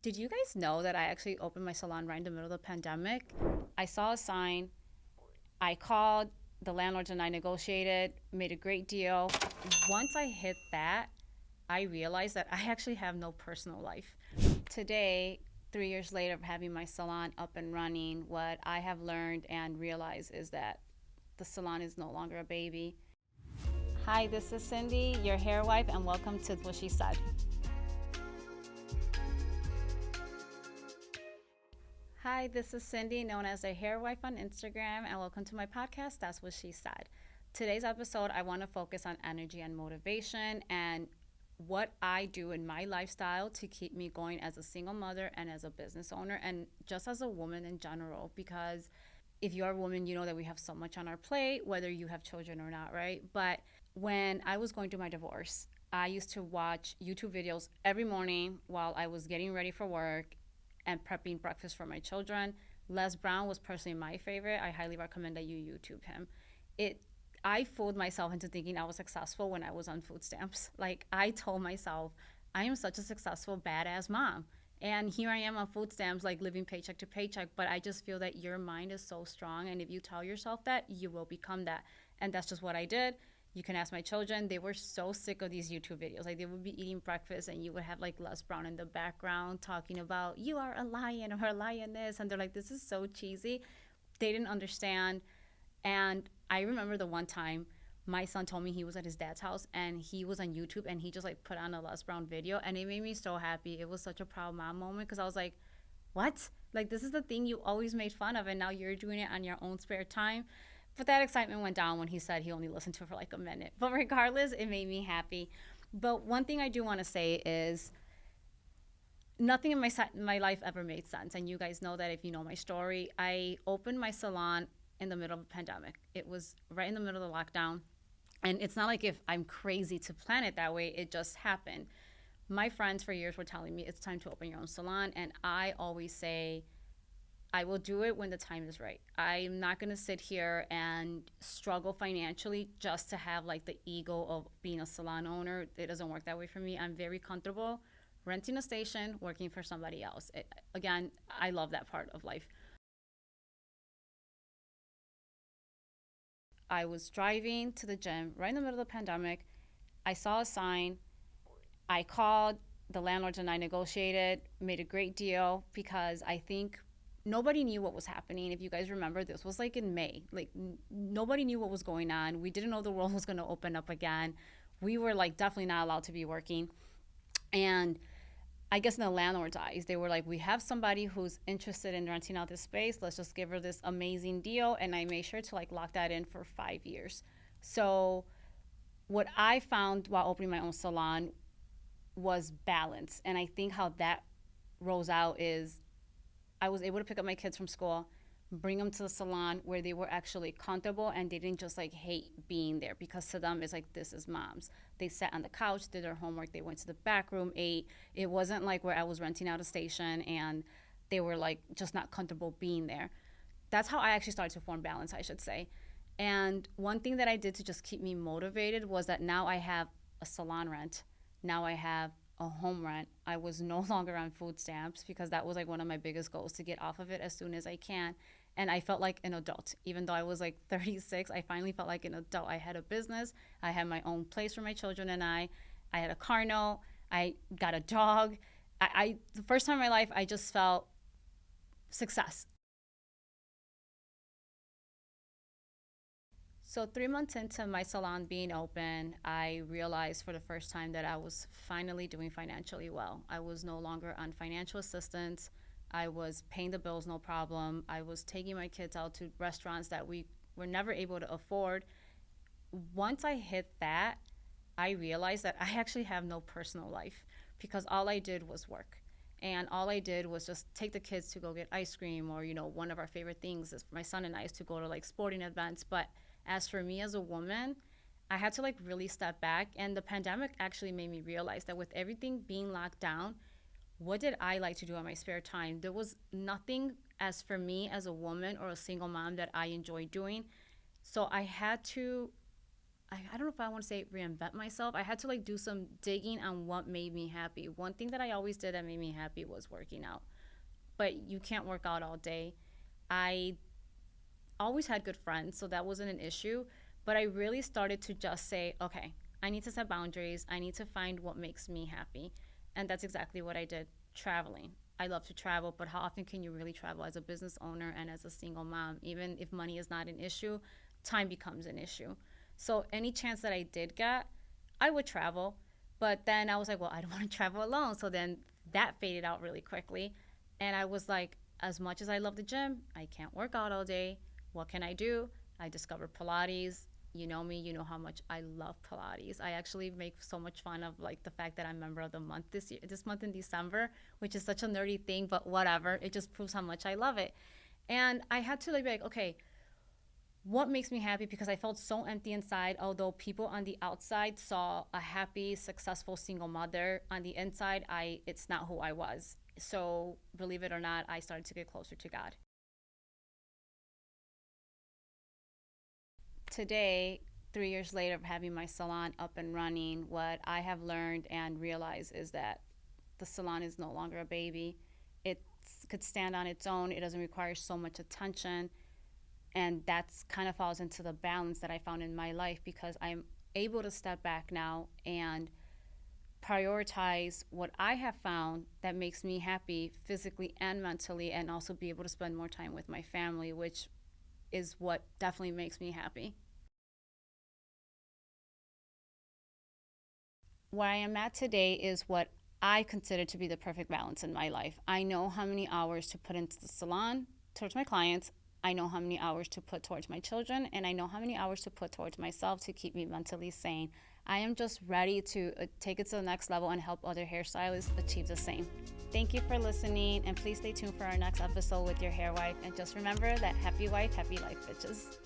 Did you guys know that I actually opened my salon right in the middle of the pandemic? I saw a sign. I called the landlords and I negotiated, made a great deal. Once I hit that, I realized that I actually have no personal life. Today, 3 years later of having my salon up and running, what I have learned and realized is that the salon is no longer a baby. Hi, this is Cindy, your hair wife, and welcome to What She Said. Hi, this is Cindy, known as the Hair Wife on Instagram, and welcome to my podcast, That's What She Said. Today's episode, I want to focus on energy and motivation and what I do in my lifestyle to keep me going as a single mother and as a business owner and just as a woman in general. Because if you're a woman, you know that we have so much on our plate, whether you have children or not, right? But when I was going through my divorce, I used to watch YouTube videos every morning while I was getting ready for work and prepping breakfast for my children. Les Brown was personally my favorite. I highly recommend that you YouTube him. It I fooled myself into thinking I was successful when I was on food stamps. Like I told myself, I am such a successful badass mom. And here I am on food stamps, like living paycheck to paycheck. But I just feel that your mind is so strong. And if you tell yourself that, you will become that. And that's just what I did. You can ask my children. They were so sick of these YouTube videos. Like they would be eating breakfast and you would have like Les Brown in the background talking about you are a lion or a lioness. And they're like, this is so cheesy. They didn't understand. And I remember the one time my son told me he was at his dad's house and he was on YouTube and he just like put on a Les Brown video and it made me so happy. It was such a proud mom moment because I was like, what? Like this is the thing you always made fun of and now you're doing it on your own spare time. But that excitement went down when he said he only listened to it for like a minute. But regardless, it made me happy. But one thing I do want to say is nothing in my life ever made sense. And you guys know that if you know my story. I opened my salon in the middle of a pandemic. It was right in the middle of the lockdown. And it's not like if I'm crazy to plan it that way, it just happened. My friends for years were telling me it's time to open your own salon. And I always say, I will do it when the time is right. I'm not going to sit here and struggle financially just to have like the ego of being a salon owner. It doesn't work that way for me. I'm very comfortable renting a station, working for somebody else. Again, I love that part of life. I was driving to the gym right in the middle of the pandemic. I saw a sign. I called the landlords and I negotiated, made a great deal because I think nobody knew what was happening. If you guys remember, this was like in May. Like nobody knew what was going on. We didn't know the world was going to open up again. We were like definitely not allowed to be working. And I guess in the landlord's eyes, they were like, we have somebody who's interested in renting out this space. Let's just give her this amazing deal. And I made sure to like lock that in for 5 years. So what I found while opening my own salon was balance. And I think how that rolls out is I was able to pick up my kids from school, bring them to the salon where they were actually comfortable and they didn't just like hate being there because to them it's like this is mom's. They sat on the couch, did their homework, they went to the back room, ate. It wasn't like where I was renting out a station and they were like just not comfortable being there. That's how I actually started to form balance, I should say. And one thing that I did to just keep me motivated was that now I have a salon rent. Now I have a home rent. I was no longer on food stamps because that was like one of my biggest goals to get off of it as soon as I can. And I felt like an adult. Even though I was like 36, I finally felt like an adult. I had a business. I had my own place for my children and I had a car note. I got a dog. The first time in my life, I just felt success. So 3 months into my salon being open, I realized for the first time that I was finally doing financially well. I was no longer on financial assistance. I was paying the bills no problem. I was taking my kids out to restaurants that we were never able to afford. Once I hit that, I realized that I actually have no personal life because all I did was work. And all I did was just take the kids to go get ice cream, or, one of our favorite things is my son and I is to go to like sporting events. But as for me as a woman, I had to like really step back. And the pandemic actually made me realize that with everything being locked down, what did I like to do in my spare time? There was nothing as for me as a woman or a single mom that I enjoyed doing. So I don't know if I want to say reinvent myself. I had to like do some digging on what made me happy. One thing that I always did that made me happy was working out. But you can't work out all day. I always had good friends, so that wasn't an issue. But I really started to just say, okay, I need to set boundaries. I need to find what makes me happy. And that's exactly what I did, traveling. I love to travel, but how often can you really travel as a business owner and as a single mom? Even if money is not an issue, time becomes an issue. So any chance that I did get, I would travel. But then I was like, well, I don't want to travel alone. So then that faded out really quickly. And I was like, as much as I love the gym, I can't work out all day. What can I do? I discovered Pilates. You know me, you know how much I love Pilates. I actually make so much fun of like the fact that I'm member of the month this month in December, which is such a nerdy thing, but whatever. It just proves how much I love it. And I had to like be like, okay, what makes me happy? Because I felt so empty inside. Although people on the outside saw a happy, successful single mother, on the inside, I it's not who I was. So believe it or not, I started to get closer to God. Today, 3 years later of having my salon up and running, what I have learned and realized is that the salon is no longer a baby. It could stand on its own. It doesn't require so much attention. And that's kind of falls into the balance that I found in my life because I'm able to step back now and prioritize what I have found that makes me happy physically and mentally, and also be able to spend more time with my family, which is what definitely makes me happy. Where I am at today is what I consider to be the perfect balance in my life. I know how many hours to put into the salon towards my clients. I know how many hours to put towards my children, and I know how many hours to put towards myself to keep me mentally sane. I am just ready to take it to the next level and help other hairstylists achieve the same. Thank you for listening, and please stay tuned for our next episode with your hair wife. And just remember that happy wife, happy life, bitches.